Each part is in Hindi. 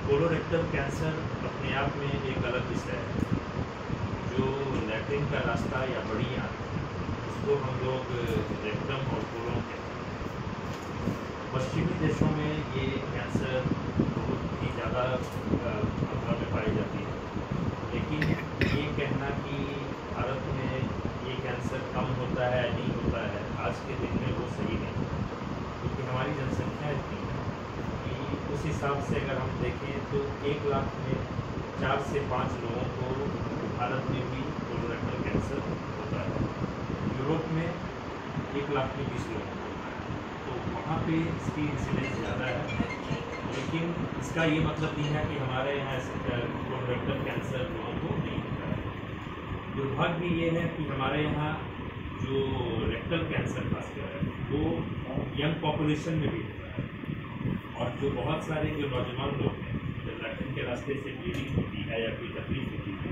कोलोरेक्टल कैंसर अपने आप में एक अलग विषय है। जो लैट्रिन का रास्ता या बड़ी आंत, उसको हम लोग रेक्टम और कोलोन कहते हैं। पश्चिमी देशों में ये कैंसर बहुत ही ज़्यादा मात्रा में पाई जाती है, लेकिन ये कहना कि भारत में ये कैंसर कम होता है नहीं होता है, आज के दिन में वो सही नहीं, क्योंकि हमारी जनसंख्या इतनी है कि उस हिसाब से अगर हम देखें तो 1 लाख में 4 से 5 लोगों को भारत में भी कोलोरेक्टल कैंसर होता है। यूरोप में 1 लाख में 20 लोगों को होता है, तो वहाँ पे इसकी इंसिडेंस ज़्यादा है। लेकिन इसका ये मतलब नहीं है कि हमारे यहाँ कोलोरेक्टल कैंसर लोगों को नहीं होता है। दुर्भाग्य ये है कि हमारे यहाँ जो रेक्टल कैंसर खासकर है वो यंग पॉपुलेशन में भी होता है, और जो बहुत सारे जो नौजवान लोग हैं, जब लैट्रिन के रास्ते से ब्लीडिंग होती है या कोई तकलीफ होती है,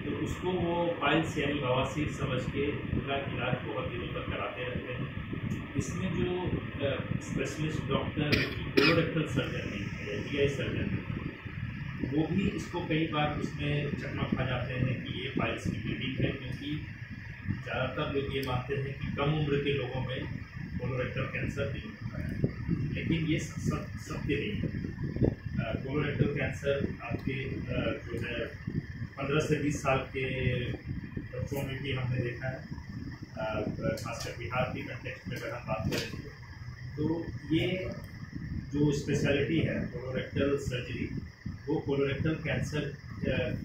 तो उसको वो पाइल्स यानी बवासीर समझ के उनका इलाज बहुत दिनों तक कराते रहते हैं। इसमें जो स्पेशलिस्ट डॉक्टर कोलोरेक्टल सर्जन है या GI सर्जन है, वो भी इसको कई बार उसमें चकमा खा जाते हैं कि ये पाइल्स की ब्लीडिंग है, क्योंकि ज़्यादातर लोग ये मानते हैं कि कम उम्र के लोगों में कोलोरेक्टल कैंसर नहीं होता है, लेकिन ये सत्य नहीं है। कोलोरेक्टल कैंसर आपके जो है 15 से 20 साल के बच्चों में भी हमने देखा है, खासकर बिहार की कंटेक्स्ट में अगर हम बात करें तो ये जो स्पेशलिटी है कोलोरेक्टल सर्जरी, वो कोलोरेक्टल कैंसर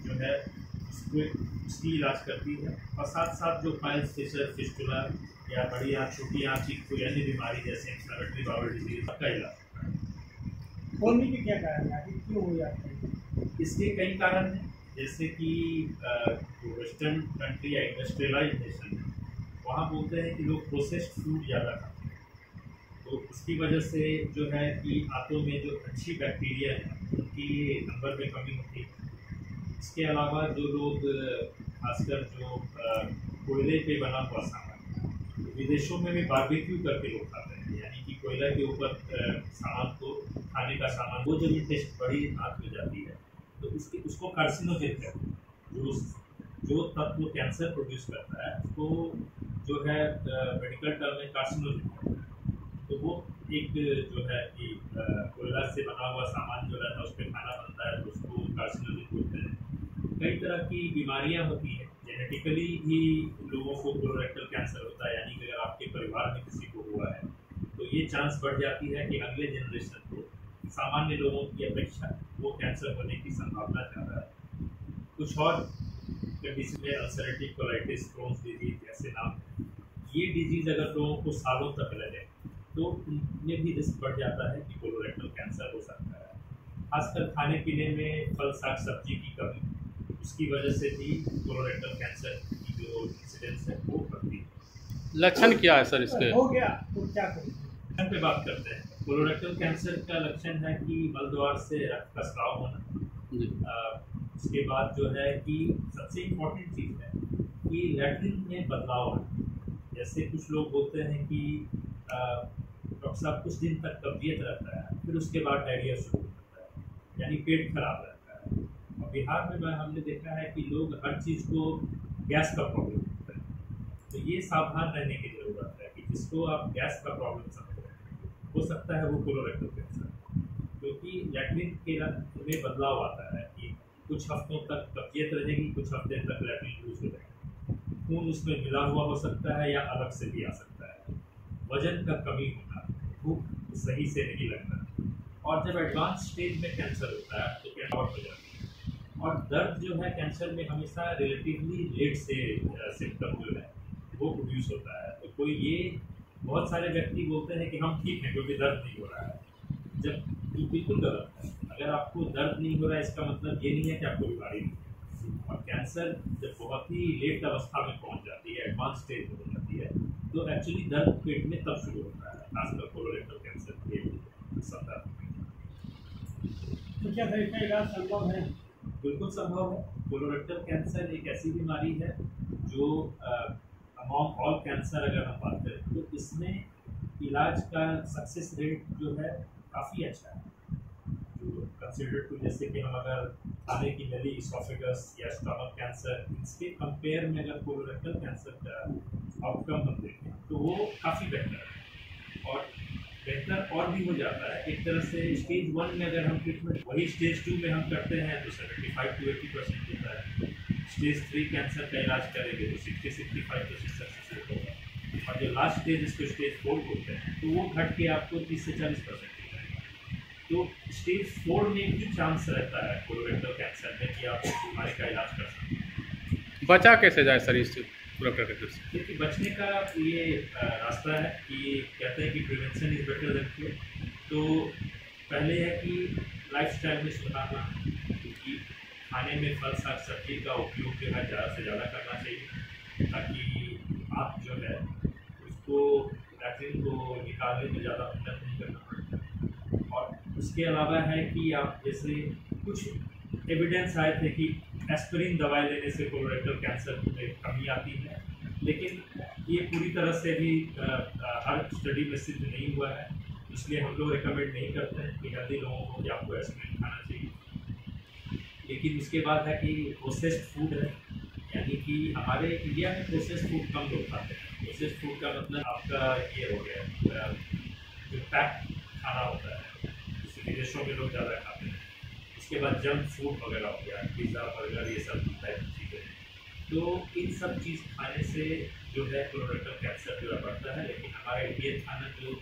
जो है उसकी इलाज करती है, और साथ साथ जो पाइल्स, फिशर, फिस्टुला या बड़ी आँख, छोटी आँख की कोई अन्य बीमारी जैसे इन्फ्लेमेटरी बाउल डिजीज का इलाज। होने के क्या कारण है, क्यों हो जाता है? इसके कई कारण हैं, जैसे कि जो वेस्टर्न कंट्री या इंडस्ट्रियलाइज नेशन है, वहाँ बोलते हैं कि लोग प्रोसेस्ड फूड ज़्यादा खाते हैं, तो उसकी वजह से जो है कि आंतों में जो अच्छी बैक्टीरिया है उनकी नंबर में कमी होती है। इसके अलावा जो लोग खासकर जो कोयले पे बना हुआ सामान, विदेशों में भी बारबेक्यू करके लोग खाते हैं, यानी कि कोयला के ऊपर सामान को, खाने का सामान, वो जब टेस्ट बड़ी आँख में जाती है तो उसको कार्सिनोजेन कहते हैं। जो तत्व कैंसर प्रोड्यूस करता है उसको जो है मेडिकल टर्म में कार्सिनोजेन कहते हैं। तो वो एक जो है कि कोयला से बना हुआ सामान जो रहता है उस पर खाना बनता है, तो उसको कार्सिनोजेन बोलते हैं। कई तरह की बीमारियां होती हैं, जेनेटिकली ही लोगों को कोलोरेक्टल कैंसर होता है, यानी कि अगर आपके परिवार में किसी को हुआ है तो ये चांस बढ़ जाती है कि अगले जनरेशन को सामान्य लोगों की अपेक्षा वो कैंसर होने की संभावना ज़्यादा है। कुछ और कंडीशन में अल्सरेटिव कोलाइटिस, क्रोन्स डिजीज ऐसे नाम, ये डिजीज़ अगर लोगों को सालों तक लगे तो उनमें भी रिस्क बढ़ जाता है कि कोलोरेक्टल कैंसर हो सकता है। खासकर खाने पीने में फल, साग, सब्जी की कमी, उसकी वजह से भी कोलोरेक्टल कैंसर की जो इंसिडेंस है वो बढ़ती है। लक्षण क्या है सर इसके? हो गया तो क्या करें? लक्षण पे बात करते हैं। कोलोरेक्टल कैंसर का लक्षण है कि मल द्वार से रक्त का स्राव होना। उसके बाद जो है कि सबसे इम्पोर्टेंट चीज़ है कि लैट्रिन में बदलाव आना। जैसे कुछ लोग बोलते हैं कि डॉक्टर साहब कुछ दिन तक कब्जियत रहता है, फिर उसके बाद डायरिया शुरू होता है, यानी पेट खराब रहता है। और बिहार में हमने देखा है कि लोग हर चीज़ को गैस का प्रॉब्लम होता है, तो ये सावधान रहने की ज़रूरत है कि जिसको आप गैस का प्रॉब्लम समझ रहे हैं हो सकता है वो कोलोरेक्टल कैंसर, क्योंकि लैट्रिन के में बदलाव आता है कि कुछ हफ्तों तक कब्जियत रहेगी, कुछ हफ्ते तक लैट्रिन लूज हो जाएगी, खून उसमें मिला हुआ हो सकता है या अलग से भी आ सकता है, वजन का कमी होना, भूख सही से नहीं लगना, और जब एडवांस स्टेज में कैंसर होता है तो कैंसर हो जाती है। और दर्द जो है कैंसर में हमेशा रिलेटिवली लेट से सिम्टम जो है वो प्रोड्यूस होता है। तो कोई ये बहुत सारे व्यक्ति बोलते हैं कि हम ठीक हैं क्योंकि दर्द नहीं हो रहा है, जब ये बिल्कुल गलत है। अगर आपको दर्द नहीं हो रहा है इसका मतलब ये नहीं है कि आपको बीमारी नहीं है। और कैंसर जब बहुत ही लेट अवस्था में पहुंच जाती है, एडवांस स्टेज में हो जाती है, तो एक्चुअली दर्द पेट में तब शुरू होता है, खासकर कोलोरेक्टल कैंसर के संदर्भ में। तो क्या इसका इलाज संभव है? बिल्कुल संभव है। कोलोरेक्टल कैंसर एक ऐसी बीमारी है जो अमॉन्ग ऑल कैंसर अगर हम बात करें तो इसमें इलाज का सक्सेस रेट जो है काफ़ी अच्छा है। जो कंसिडर टू, जैसे कि हम अगर खाने की नली, इसोफेगस या स्टमक कैंसर, इसके कंपेयर में अगर कोलोरेक्टल कैंसर का आउटकम हम देखें तो वो काफ़ी बेहतर है, और बेहतर और भी हो जाता है एक तरह से। स्टेज 1 में अगर हम ट्रीटमेंट वही स्टेज 2 में हम करते हैं तो 75 to 80% होता है। स्टेज 3 कैंसर का इलाज करेंगे तो 60-65% सक्सेस रेट होगा, और जो लास्ट स्टेज इसको स्टेज 4 बोलते हैं तो वो घट के आपको 30 से 40% हो जाएगा। तो स्टेज 4 में भी चांस रहता है कोलोरेक्टल कैंसर में कि आप इस बीमारी का इलाज कर सकते हैं। बचा कैसे जाए सर इससे कोलोरेक्टल से? क्योंकि बचने का ये रास्ता है कि कहते हैं कि prevention is better than cure. तो पहले है कि लाइफस्टाइल में सुधारना, क्योंकि खाने में फल साग सब्जी का उपयोग जो है ज़्यादा से ज़्यादा करना चाहिए, ताकि आप जो है उसको लैट्रिन को निकालने में ज़्यादा मेहनत नहीं करना पड़ता। और उसके अलावा है कि आप जैसे कुछ एविडेंस आए थे कि एस्पिरिन दवाई लेने से कोलोरेक्टल कैंसर में कमी आती है, लेकिन ये पूरी तरह से भी हर स्टडी में सिद्ध नहीं हुआ है, इसलिए हम लोग रिकमेंड नहीं करते हैं कि हेल्दी लोगों को कि आपको एस्पिरिन खाना चाहिए। लेकिन उसके बाद है कि प्रोसेस्ड फूड है, यानी कि हमारे इंडिया में प्रोसेस्ड फूड कम लोग खाते हैं। प्रोसेस्ड फूड का मतलब आपका ये हो गया जो पैक खाना होता है, जिसे विदेशों में लोग ज़्यादा खाते हैं। उसके बाद जंक फूड वगैरह हो गया, पिज़्ज़ा बर्गर, ये सब टाइप की चीज़ें। तो इन सब चीज़ खाने से जो है कोलोरेक्टल कैंसर जो है बढ़ता है। लेकिन हमारा इंडियन खाना जो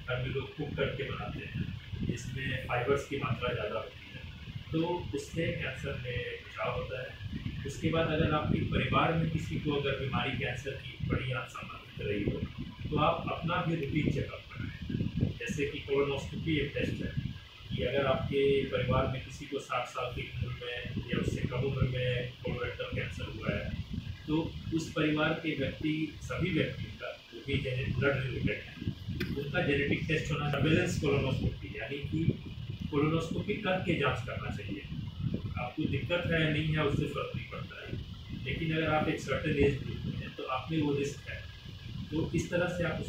घर में लोग कुक करके बनाते हैं, जिसमें फाइबर्स की मात्रा ज़्यादा होती है, तो उससे कैंसर में बचाव होता है। उसके बाद अगर आपके परिवार में किसी को अगर बीमारी कैंसर की बड़ी संभावित रही हो तो आप अपना भी रूटीन चेकअप कराएं। जैसे कि कोलोनोस्कोपी एक टेस्ट है कि अगर आपके परिवार में किसी को 60 साल की उम्र में या उससे कम उम्र में कोलोरेक्टल कैंसर हुआ है तो उस परिवार के व्यक्ति, सभी व्यक्तियों का जो भी ब्लड रिलेटेड है, उनका जेनेटिक टेस्ट होना, सर्वेलेंस कोलोनोस्कोपी, यानी कि कोलोनोस्कोपी करके जांच करना चाहिए। आपको दिक्कत है या नहीं है उससे फर्क नहीं पड़ता है, लेकिन अगर आप एक सर्टेन एज ग्रुप में हैं तो आप में वो रिस्क है। तो इस तरह से आप